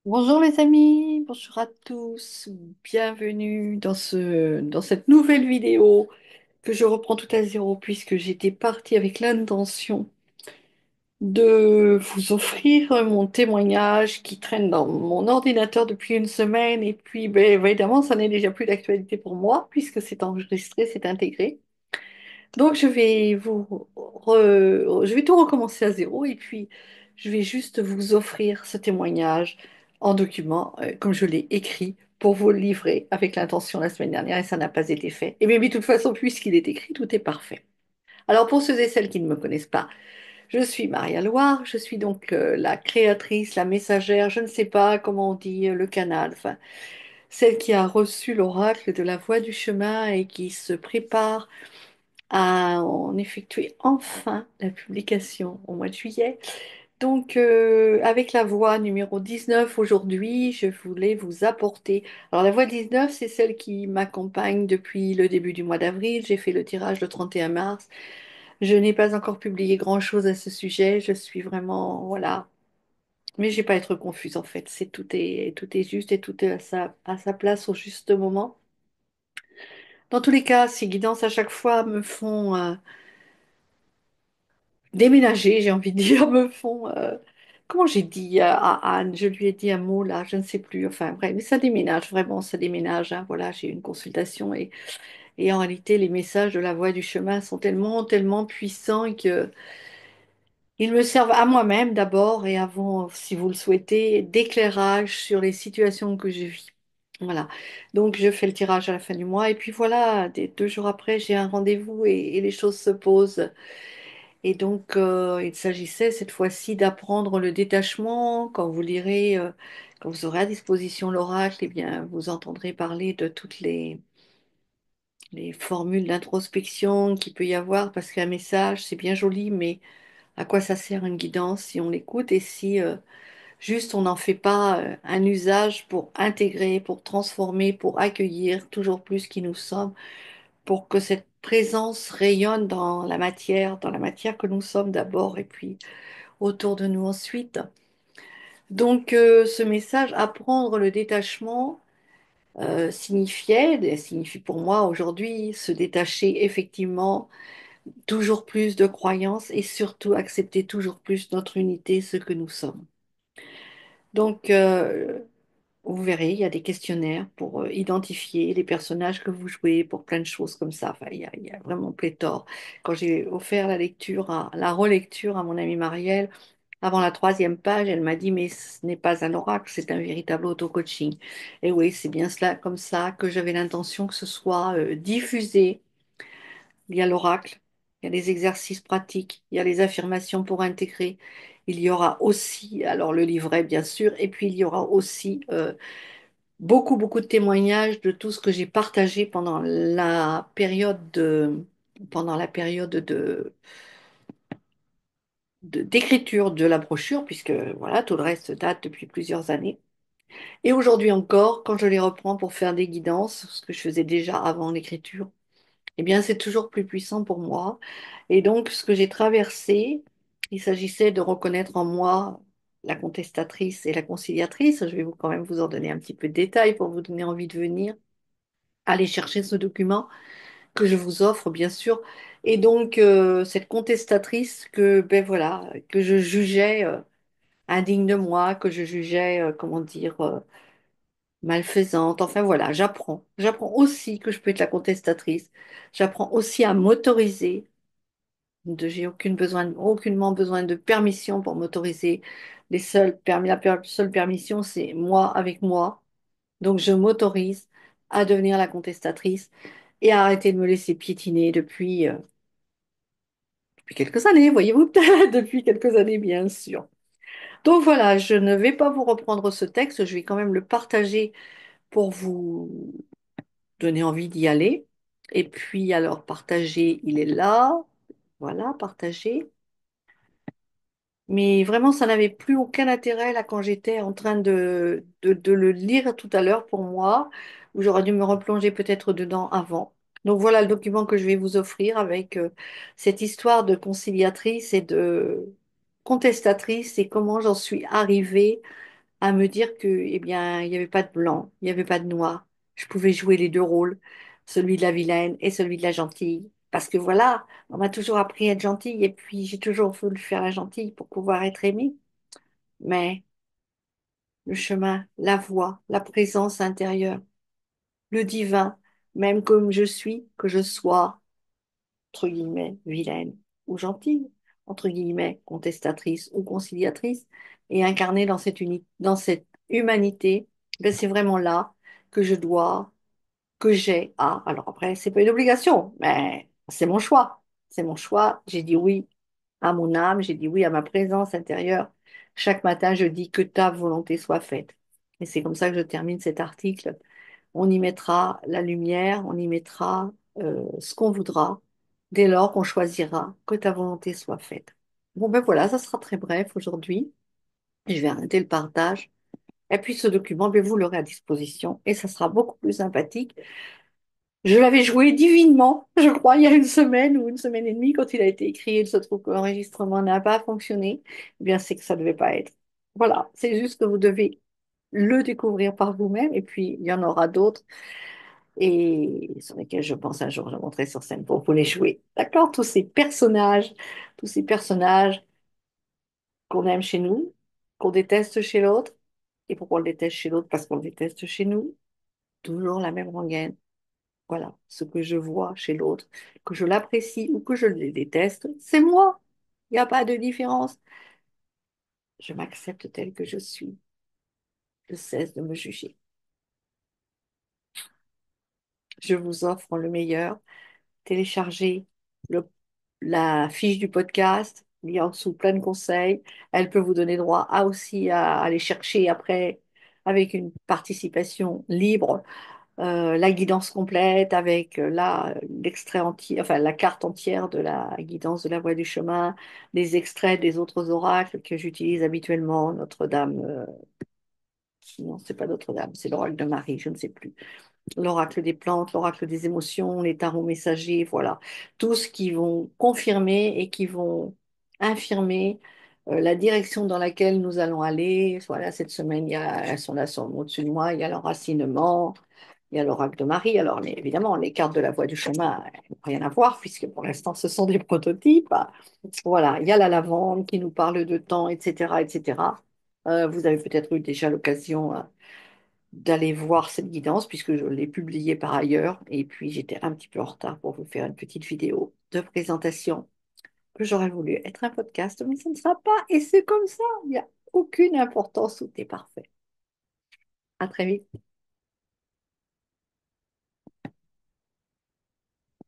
Bonjour les amis, bonjour à tous, bienvenue dans cette nouvelle vidéo que je reprends tout à zéro puisque j'étais partie avec l'intention de vous offrir mon témoignage qui traîne dans mon ordinateur depuis une semaine et puis évidemment ça n'est déjà plus d'actualité pour moi puisque c'est enregistré, c'est intégré. Donc je vais tout recommencer à zéro et puis je vais juste vous offrir ce témoignage en document, comme je l'ai écrit, pour vous le livrer avec l'intention la semaine dernière et ça n'a pas été fait. Et bien, de toute façon, puisqu'il est écrit, tout est parfait. Alors pour ceux et celles qui ne me connaissent pas, je suis Maria Loire, je suis donc la créatrice, la messagère, je ne sais pas comment on dit, le canal, enfin, celle qui a reçu l'oracle de la voie du chemin et qui se prépare à en effectuer enfin la publication au mois de juillet. Donc, avec la voix numéro 19 aujourd'hui, je voulais vous apporter. Alors, la voix 19, c'est celle qui m'accompagne depuis le début du mois d'avril. J'ai fait le tirage le 31 mars. Je n'ai pas encore publié grand-chose à ce sujet. Je suis vraiment, voilà. Mais je vais pas être confuse en fait. Tout est juste et tout est à sa place au juste moment. Dans tous les cas, ces guidances à chaque fois me font déménager, j'ai envie de dire, me font. Comment j'ai dit à Anne? Je lui ai dit un mot là, je ne sais plus. Enfin bref, mais ça déménage, vraiment, ça déménage, hein. Voilà, j'ai eu une consultation et en réalité, les messages de la voix du chemin sont tellement, tellement puissants que ils me servent à moi-même d'abord et avant, si vous le souhaitez, d'éclairage sur les situations que je vis. Voilà. Donc, je fais le tirage à la fin du mois et puis voilà, 2 jours après, j'ai un rendez-vous et les choses se posent. Et donc, il s'agissait cette fois-ci d'apprendre le détachement. Quand vous lirez, quand vous aurez à disposition l'oracle, eh bien, vous entendrez parler de toutes les formules d'introspection qu'il peut y avoir, parce qu'un message, c'est bien joli, mais à quoi ça sert une guidance si on l'écoute et si juste on n'en fait pas un usage pour intégrer, pour transformer, pour accueillir toujours plus qui nous sommes, pour que cette présence rayonne dans la matière que nous sommes d'abord, et puis autour de nous ensuite. Donc ce message, apprendre le détachement, signifie pour moi aujourd'hui se détacher effectivement toujours plus de croyances et surtout accepter toujours plus notre unité, ce que nous sommes. Donc vous verrez, il y a des questionnaires pour identifier les personnages que vous jouez, pour plein de choses comme ça. Enfin, il y a vraiment pléthore. Quand j'ai offert la relecture à mon amie Marielle, avant la troisième page, elle m'a dit, mais ce n'est pas un oracle, c'est un véritable auto-coaching. Et oui, c'est bien cela, comme ça que j'avais l'intention que ce soit diffusé. Il y a l'oracle, il y a les exercices pratiques, il y a les affirmations pour intégrer. Il y aura aussi, alors le livret bien sûr, et puis il y aura aussi beaucoup, beaucoup de témoignages de tout ce que j'ai partagé pendant la période d'écriture de la brochure, puisque voilà, tout le reste date depuis plusieurs années. Et aujourd'hui encore, quand je les reprends pour faire des guidances, ce que je faisais déjà avant l'écriture, eh bien, c'est toujours plus puissant pour moi. Et donc, ce que j'ai traversé, il s'agissait de reconnaître en moi la contestatrice et la conciliatrice. Je vais quand même vous en donner un petit peu de détails pour vous donner envie de venir aller chercher ce document que je vous offre, bien sûr. Et donc, cette contestatrice que je jugeais indigne de moi, que je jugeais, comment dire, malfaisante. Enfin voilà, j'apprends. J'apprends aussi que je peux être la contestatrice. J'apprends aussi à m'autoriser. J'ai aucunement besoin de permission pour m'autoriser. La seule permission, c'est moi avec moi. Donc je m'autorise à devenir la contestatrice et à arrêter de me laisser piétiner depuis quelques années, voyez-vous, depuis quelques années, bien sûr. Donc voilà, je ne vais pas vous reprendre ce texte, je vais quand même le partager pour vous donner envie d'y aller. Et puis alors, partager, il est là. Voilà, partager. Mais vraiment, ça n'avait plus aucun intérêt là quand j'étais en train de le lire tout à l'heure pour moi, où j'aurais dû me replonger peut-être dedans avant. Donc voilà le document que je vais vous offrir avec cette histoire de conciliatrice et de contestatrice et comment j'en suis arrivée à me dire que, eh bien, il n'y avait pas de blanc, il n'y avait pas de noir. Je pouvais jouer les deux rôles, celui de la vilaine et celui de la gentille. Parce que voilà, on m'a toujours appris à être gentille et puis j'ai toujours voulu faire la gentille pour pouvoir être aimée. Mais le chemin, la voix, la présence intérieure, le divin, même comme je suis, que je sois, entre guillemets, vilaine ou gentille, entre guillemets, contestatrice ou conciliatrice, et incarnée dans cette humanité, ben c'est vraiment là que je dois, que j'ai à. Alors après, c'est pas une obligation, mais c'est mon choix. C'est mon choix. J'ai dit oui à mon âme, j'ai dit oui à ma présence intérieure. Chaque matin, je dis que ta volonté soit faite. Et c'est comme ça que je termine cet article. On y mettra la lumière, on y mettra ce qu'on voudra, dès lors qu'on choisira que ta volonté soit faite. Bon, ben voilà, ça sera très bref aujourd'hui. Je vais arrêter le partage. Et puis ce document, ben, vous l'aurez à disposition et ça sera beaucoup plus sympathique. Je l'avais joué divinement, je crois, il y a une semaine ou une semaine et demie quand il a été écrit. Il se trouve que l'enregistrement n'a pas fonctionné. Eh bien, c'est que ça ne devait pas être. Voilà, c'est juste que vous devez le découvrir par vous-même et puis il y en aura d'autres et sur lesquels je pense un jour je monterai sur scène pour vous les jouer. D'accord? Tous ces personnages qu'on aime chez nous, qu'on déteste chez l'autre. Et pourquoi on le déteste chez l'autre? Parce qu'on le déteste chez nous. Toujours la même rengaine. Voilà, ce que je vois chez l'autre, que je l'apprécie ou que je le déteste, c'est moi. Il n'y a pas de différence. Je m'accepte tel que je suis. Je cesse de me juger. Je vous offre le meilleur. Téléchargez le- la fiche du podcast. Il y a en dessous plein de conseils. Elle peut vous donner droit à aussi à aller chercher après avec une participation libre la guidance complète avec l'extrait entier, enfin la carte entière de la guidance de la voie du chemin, des extraits des autres oracles que j'utilise habituellement, Notre-Dame, non, c'est pas Notre-Dame, c'est l'oracle de Marie, je ne sais plus. L'oracle des plantes, l'oracle des émotions, les tarots messagers, voilà. Tous qui vont confirmer et qui vont infirmer la direction dans laquelle nous allons aller. Voilà, cette semaine, elles sont là au-dessus de moi, il y a l'enracinement, il y a l'oracle de Marie. Alors, évidemment, les cartes de la voie du chemin n'ont rien à voir, puisque pour l'instant, ce sont des prototypes. Voilà, il y a la lavande qui nous parle de temps, etc., etc. Vous avez peut-être eu déjà l'occasion d'aller voir cette guidance puisque je l'ai publiée par ailleurs et puis j'étais un petit peu en retard pour vous faire une petite vidéo de présentation que j'aurais voulu être un podcast, mais ça ne sera pas et c'est comme ça, il n'y a aucune importance, tout est parfait. À très vite.